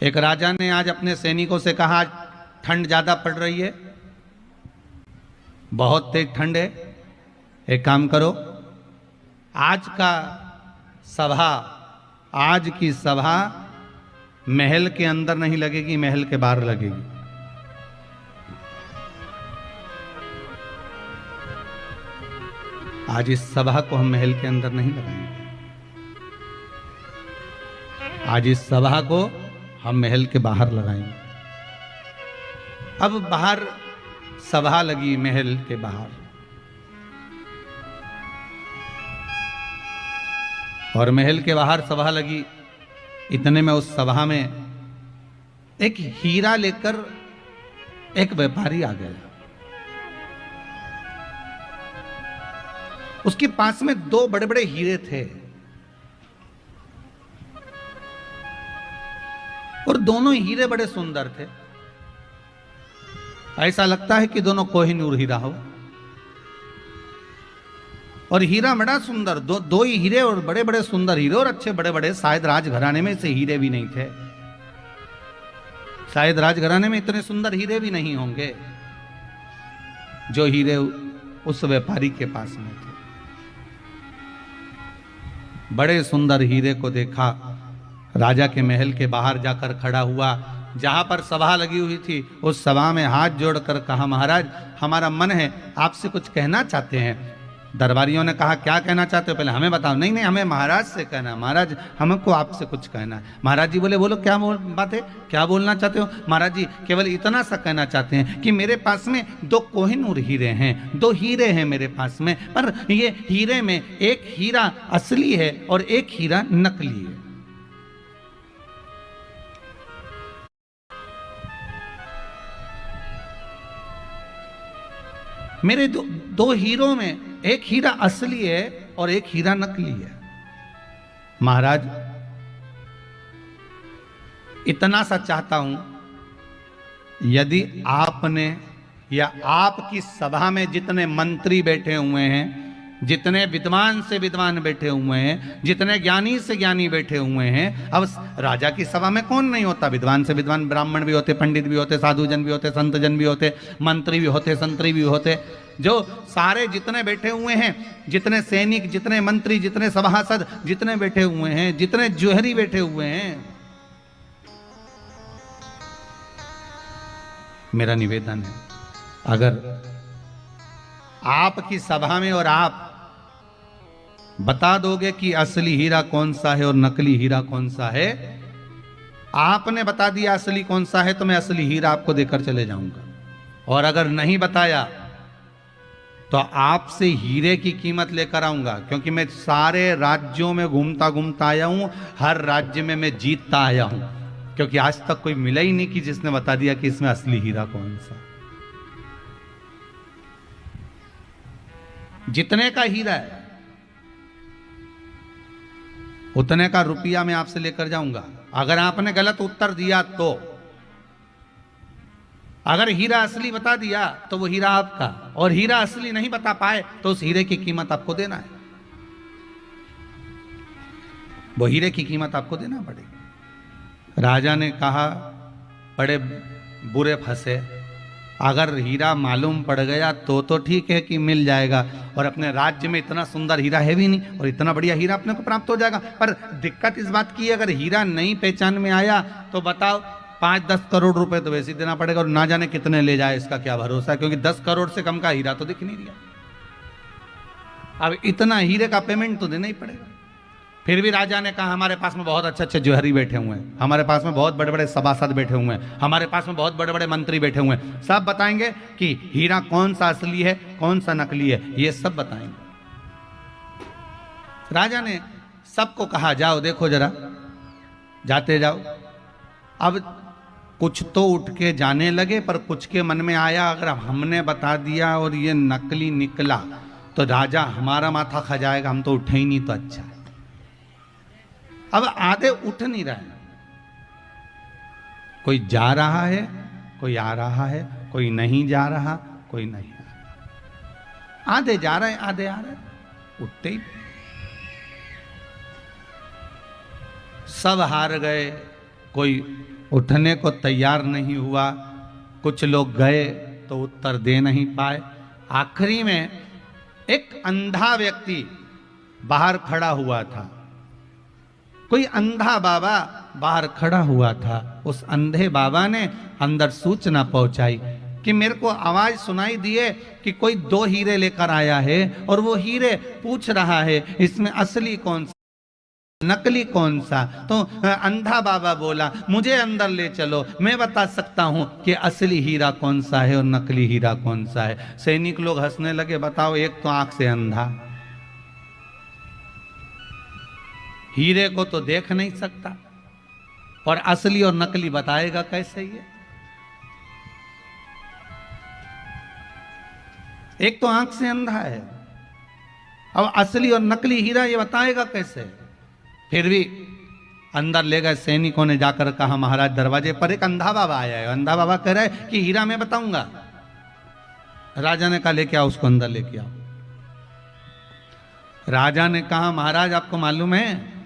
एक राजा ने आज अपने सैनिकों से कहा, आज ठंड ज्यादा पड़ रही है, बहुत तेज ठंड है, एक काम करो, आज की सभा महल के अंदर नहीं लगेगी, महल के बाहर लगेगी। आज इस सभा को हम महल के अंदर नहीं लगाएंगे, आज इस सभा को हम महल के बाहर लगाएंगे। अब बाहर सभा लगी, महल के बाहर, और महल के बाहर सभा लगी। इतने में उस सभा में एक हीरा लेकर एक व्यापारी आ गया। उसके पास में दो बड़े बड़े हीरे थे और दोनों हीरे बड़े सुंदर थे। ऐसा लगता है कि दोनों कोहिनूर हीरा हो, और हीरा बड़ा सुंदर, दो ही हीरे और बड़े बड़े सुंदर हीरे और अच्छे बड़े बड़े। शायद राजघराने में से हीरे भी नहीं थे, शायद राजघराने में इतने सुंदर हीरे भी नहीं होंगे जो हीरे उस व्यापारी के पास में थे। बड़े सुंदर हीरे को देखा, राजा के महल के बाहर जाकर खड़ा हुआ, जहां पर सभा लगी हुई थी उस सभा में हाथ जोड़कर कहा, महाराज हमारा मन है, आपसे कुछ कहना चाहते हैं। दरबारियों ने कहा, क्या कहना चाहते हो, पहले हमें बताओ। नहीं नहीं, हमें महाराज से कहना है, महाराज हमको आपसे कुछ कहना है। महाराज जी बोले, बोलो क्या बात है, क्या बोलना चाहते हो। महाराज जी केवल इतना सा कहना चाहते हैं कि मेरे पास में दो कोहिनूर हीरे हैं, दो हीरे हैं मेरे पास में, पर ये हीरे में एक हीरा असली है और एक हीरा नकली है। मेरे दो हीरों में एक हीरा असली है और एक हीरा नकली है। महाराज इतना सा चाहता हूं, यदि आपने या आपकी सभा में जितने मंत्री बैठे हुए हैं, जितने विद्वान से विद्वान बैठे हुए हैं, जितने ज्ञानी से ज्ञानी बैठे हुए हैं, अब राजा की सभा में कौन नहीं होता, विद्वान से विद्वान, ब्राह्मण भी होते, पंडित भी होते, साधुजन भी होते, संतजन भी होते, मंत्री भी होते, संतरी भी होते, जो सारे जितने बैठे हुए हैं, जितने सैनिक, जितने मंत्री, जितने सभासद, जितने बैठे हुए हैं, जितने जोहरी बैठे हुए हैं, मेरा निवेदन है, अगर आपकी सभा में और आप बता दोगे कि असली हीरा कौन सा है और नकली हीरा कौन सा है, आपने बता दिया असली कौन सा है तो मैं असली हीरा आपको देकर चले जाऊंगा, और अगर नहीं बताया तो आपसे हीरे की कीमत लेकर आऊंगा, क्योंकि मैं सारे राज्यों में घूमता घूमता आया हूं, हर राज्य में मैं जीतता आया हूं, क्योंकि आज तक कोई मिला ही नहीं कि जिसने बता दिया कि इसमें असली हीरा कौन सा। जितने का हीरा है उतने का रुपया मैं आपसे लेकर जाऊंगा। अगर आपने गलत उत्तर दिया तो, अगर हीरा असली बता दिया तो वो हीरा आपका, और हीरा असली नहीं बता पाए तो उस हीरे की कीमत आपको देना है, वो हीरे की कीमत आपको देना पड़ेगी। राजा ने कहा, बड़े बुरे फंसे, अगर हीरा मालूम पड़ गया तो ठीक है कि मिल जाएगा, और अपने राज्य में इतना सुंदर हीरा है भी नहीं और इतना बढ़िया हीरा अपने को प्राप्त हो जाएगा। पर दिक्कत इस बात की है, अगर हीरा नहीं पहचान में आया तो बताओ 5-10 करोड़ रुपए तो वैसे ही देना पड़ेगा, और ना जाने कितने ले जाए इसका क्या भरोसा है, क्योंकि 10 करोड़ से कम का हीरा तो दिख नहीं रहा। अब इतना हीरे का पेमेंट तो देना ही पड़ेगा। फिर भी राजा ने कहा, हमारे पास में बहुत अच्छे अच्छे जोहरी बैठे हुए हैं, हमारे पास में बहुत बड़े बड़े सभासद बैठे हुए हैं, हमारे पास में बहुत बड़े बड़े मंत्री बैठे हुए हैं, सब बताएंगे कि हीरा कौन सा असली है कौन सा नकली है, ये सब बताएंगे। राजा ने सबको कहा, जाओ देखो जरा, जाते जाओ। अब कुछ तो उठ के जाने लगे, पर कुछ के मन में आया, अगर हमने बता दिया और ये नकली निकला तो राजा हमारा माथा खा जाएगा, हम तो उठे ही नहीं तो अच्छा है। अब आधे उठ नहीं रहे, कोई जा रहा है, कोई आ रहा है, कोई नहीं जा रहा, कोई नहीं आ रहा, आधे जा रहे हैं, आधे आ रहे हैं, उठते ही सब हार गए, कोई उठने को तैयार नहीं हुआ। कुछ लोग गए तो उत्तर दे नहीं पाए। आखिरी में एक अंधा व्यक्ति बाहर खड़ा हुआ था। कोई अंधा बाबा बाहर खड़ा हुआ था। उस अंधे बाबा ने अंदर सूचना पहुंचाई कि मेरे को आवाज सुनाई दिए कि कोई 2 हीरे लेकर आया है और वो हीरे पूछ रहा है इसमें असली कौन सा, नकली कौन सा। तो अंधा बाबा बोला मुझे अंदर ले चलो, मैं बता सकता हूं कि असली हीरा कौन सा है और नकली हीरा कौन सा है। सैनिक लोग हंसने लगे। बताओ, एक तो आंख से अंधा, हीरे को तो देख नहीं सकता, और असली और नकली बताएगा कैसे ये? एक तो आंख से अंधा है, अब असली और नकली हीरा ये बताएगा कैसे? फिर भी अंदर ले गए। सैनिकों ने जाकर कहा महाराज दरवाजे पर एक अंधा बाबा आया है। अंधा बाबा कह रहा है कि हीरा मैं बताऊंगा। राजा ने कहा लेके आओ उसको, अंदर लेके आओ। राजा ने कहा महाराज आपको मालूम है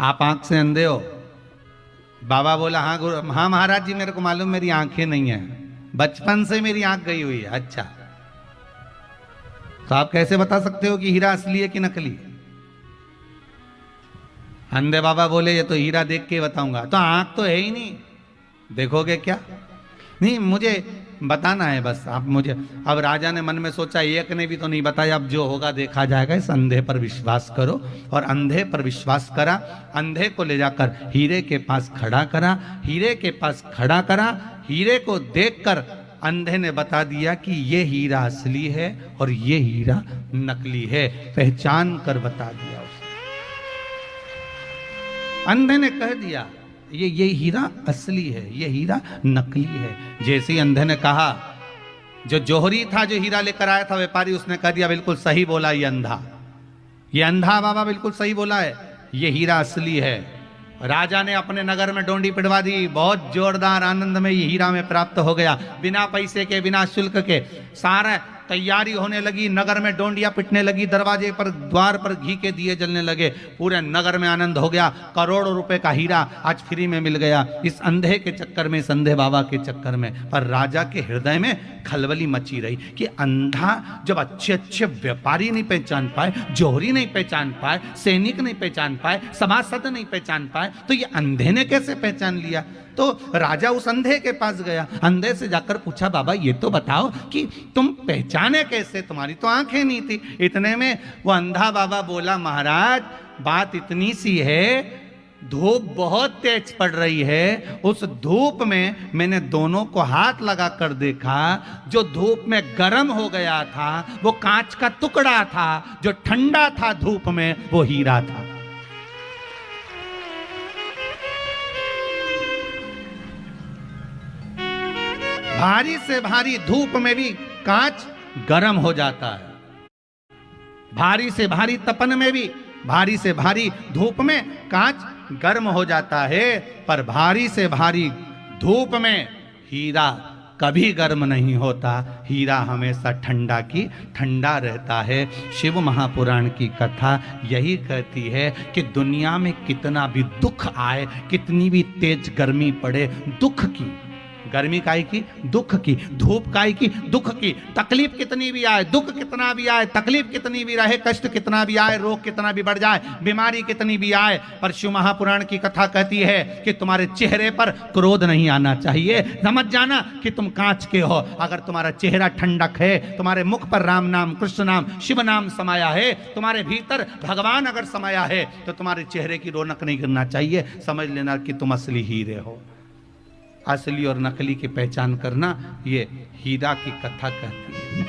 आप आंख से अंधे हो? बाबा बोला हाँ गुरु, हाँ महाराज जी मेरे को मालूम, मेरी आंखें नहीं है, बचपन से मेरी आंख गई हुई है। अच्छा, तो आप कैसे बता सकते हो कि हीरा असली है कि नकली? अंधे बाबा बोले ये तो हीरा देख के बताऊंगा। तो आंख तो है ही नहीं, देखोगे क्या? नहीं, मुझे बताना है बस आप मुझे। अब राजा ने मन में सोचा एक ने भी तो नहीं बताया, अब जो होगा देखा जाएगा, इस अंधे पर विश्वास करो। और अंधे पर विश्वास करा। अंधे को ले जाकर हीरे के पास खड़ा करा। हीरे के पास खड़ा करा। हीरे को देखकर अंधे ने बता दिया कि ये हीरा असली है और ये हीरा नकली है। पहचान कर बता दिया उसने। अंधे ने कह दिया ये हीरा असली है, ये हीरा नकली है। जैसे ही अंधे ने कहा, जो जोहरी था जो हीरा लेकर आया था व्यापारी, उसने कह दिया बिल्कुल सही बोला ये अंधा, ये अंधा बाबा बिल्कुल सही बोला है, ये हीरा असली है। राजा ने अपने नगर में डोंडी पिटवा दी। बहुत जोरदार आनंद में ये हीरा में प्राप्त हो गया, बिना पैसे के, बिना शुल्क के। सारा तैयारी होने लगी, नगर में डोंडियां पिटने लगी, दरवाजे पर, द्वार पर घी के दिए जलने लगे। पूरे नगर में आनंद हो गया। करोड़ों रुपए का हीरा आज फ्री में मिल गया, इस अंधे के चक्कर में, इस अंधे बाबा के चक्कर में। पर राजा के हृदय में खलबली मची रही कि अंधा जब अच्छे अच्छे व्यापारी नहीं पहचान पाए, जोहरी नहीं पहचान पाए, सैनिक नहीं पहचान पाए, सभासद नहीं पहचान पाए, तो ये अंधे ने कैसे पहचान लिया? तो राजा उस अंधे के पास गया। अंधे से जाकर पूछा बाबा ये तो बताओ कि तुम पहचाने कैसे, तुम्हारी तो आंखें नहीं थी। इतने में वो अंधा बाबा बोला महाराज बात इतनी सी है, धूप बहुत तेज पड़ रही है, उस धूप में मैंने दोनों को हाथ लगा कर देखा, जो धूप में गर्म हो गया था वो कांच का टुकड़ा था, जो ठंडा था धूप में वो हीरा था। भारी से भारी धूप में भी कांच गर्म हो जाता है, भारी से भारी तपन में भी, भारी से भारी धूप में कांच गर्म हो जाता है, पर भारी से भारी धूप में हीरा कभी गर्म नहीं होता। हीरा हमेशा ठंडा की ठंडा रहता है। शिव महापुराण की कथा यही कहती है कि दुनिया में कितना भी दुख आए, कितनी भी तेज गर्मी पड़े, दुख की, गर्मी काई की, दुख की, धूप काई की, दुख की, तकलीफ कितनी भी आए, दुख कितना भी आए, तकलीफ कितनी भी रहे, कष्ट कितना भी आए, रोग कितना भी बढ़ जाए, बीमारी कितनी भी आए, पर शिव महापुराण की कथा कहती है कि तुम्हारे चेहरे पर क्रोध नहीं आना चाहिए। समझ जाना कि तुम कांच के हो। अगर तुम्हारा चेहरा ठंडक है, तुम्हारे मुख पर राम नाम, कृष्ण नाम, शिव नाम समाया है, तुम्हारे भीतर भगवान अगर समाया है, तो तुम्हारे चेहरे की रौनक नहीं गिरना चाहिए। समझ लेना कि तुम असली हीरे हो। असली और नकली की पहचान करना ये हीरा की कथा कहती है।